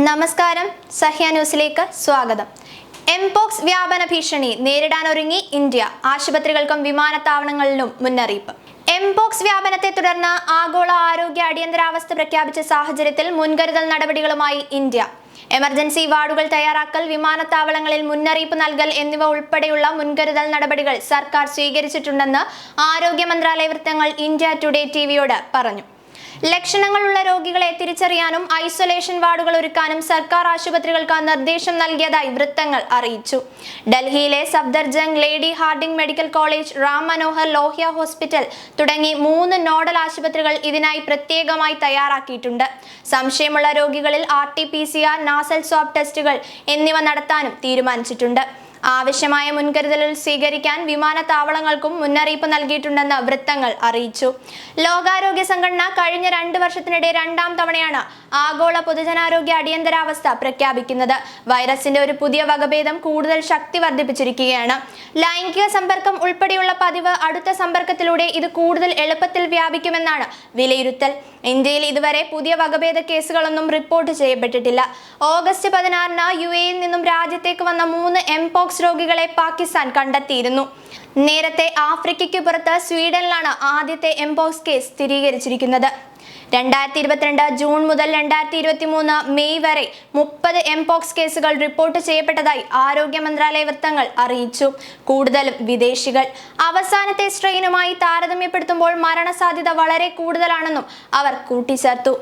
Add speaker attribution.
Speaker 1: നമസ്കാരം, സഹ്യ ന്യൂസിലേക്ക് സ്വാഗതം. എംപോക്സ് വ്യാപന ഭീഷണി നേരിടാനൊരുങ്ങി ഇന്ത്യ. ആശുപത്രികൾക്കും വിമാനത്താവളങ്ങളിലും മുന്നറിയിപ്പ്. എംപോക്സ് വ്യാപനത്തെ തുടർന്ന് ആഗോള ആരോഗ്യ അടിയന്തരാവസ്ഥ പ്രഖ്യാപിച്ച സാഹചര്യത്തിൽ മുൻകരുതൽ നടപടികളുമായി ഇന്ത്യ. എമർജൻസി വാർഡുകൾ തയ്യാറാക്കൽ, വിമാനത്താവളങ്ങളിൽ മുന്നറിയിപ്പ് നൽകൽ എന്നിവ ഉൾപ്പെടെയുള്ള മുൻകരുതൽ നടപടികൾ സർക്കാർ സ്വീകരിച്ചിട്ടുണ്ടെന്ന് ആരോഗ്യ മന്ത്രാലയ വൃത്തങ്ങൾ ഇന്ത്യ ടുഡേ ടിവിയോട് പറഞ്ഞു. ലക്ഷണങ്ങളുള്ള രോഗികളെ തിരിച്ചറിയാനും ഐസൊലേഷൻ വാർഡുകൾ ഒരുക്കാനും സർക്കാർ ആശുപത്രികൾക്ക് നിർദ്ദേശം നൽകിയതായി വൃത്തങ്ങൾ അറിയിച്ചു. ഡൽഹിയിലെ Safdarjung, lady Hardinge medical college, Ram Manohar Lohia hospital തുടങ്ങി 3 നോഡൽ ആശുപത്രികൾ ഇതിനായി പ്രത്യേകമായി തയ്യാറാക്കിയിട്ടുണ്ട്. സംശയമുള്ള രോഗികളിൽ RT-PCR, നാസൽ സ്വാബ് ടെസ്റ്റുകൾ എന്നിവ നടത്താനും തീരുമാനിച്ചിട്ടുണ്ട്. ആവശ്യമായ മുൻകരുതലുകൾ സ്വീകരിക്കാൻ വിമാനത്താവളങ്ങൾക്കും മുന്നറിയിപ്പ് നൽകിയിട്ടുണ്ടെന്ന് വൃത്തങ്ങൾ അറിയിച്ചു. ലോകാരോഗ്യ സംഘടന കഴിഞ്ഞ 2 വർഷത്തിനിടെ 2ാം തവണയാണ് ആഗോള പൊതുജനാരോഗ്യ അടിയന്തരാവസ്ഥ പ്രഖ്യാപിക്കുന്നത്. വൈറസിന്റെ ഒരു പുതിയ വകഭേദം കൂടുതൽ ശക്തി വർദ്ധിപ്പിച്ചിരിക്കുകയാണ്. ലൈംഗിക സമ്പർക്കം ഉൾപ്പെടെയുള്ള പതിവ് അടുത്ത സമ്പർക്കത്തിലൂടെ ഇത് കൂടുതൽ എളുപ്പത്തിൽ വ്യാപിക്കുമെന്നാണ് വിലയിരുത്തൽ. ഇന്ത്യയിൽ ഇതുവരെ പുതിയ വകഭേദ കേസുകളൊന്നും റിപ്പോർട്ട് ചെയ്യപ്പെട്ടിട്ടില്ല. ഓഗസ്റ്റ് 16-ന് UAE-യിൽ നിന്നും രാജ്യത്തേക്ക് വന്ന 3 എംപോക്സ് രോഗികളെ പാകിസ്ഥാൻ കണ്ടെത്തിയിരുന്നു. നേരത്തെ ആഫ്രിക്കയ്ക്ക് പുറത്ത് സ്വീഡനിലാണ് ആദ്യത്തെ എംപോക്സ് കേസ് സ്ഥിരീകരിച്ചിരിക്കുന്നത്. 2022 ജൂൺ മുതൽ 2023 മെയ് വരെ 30 എംപോക്സ് കേസുകൾ റിപ്പോർട്ട് ചെയ്യപ്പെട്ടതായി ആരോഗ്യ മന്ത്രാലയ വൃത്തങ്ങൾ അറിയിച്ചു. കൂടുതലും വിദേശികൾ. അവസാനത്തെ സ്ട്രെയിനുമായി താരതമ്യപ്പെടുത്തുമ്പോൾ മരണസാധ്യത വളരെ കൂടുതലാണെന്നും അവർ കൂട്ടിച്ചേർത്തു.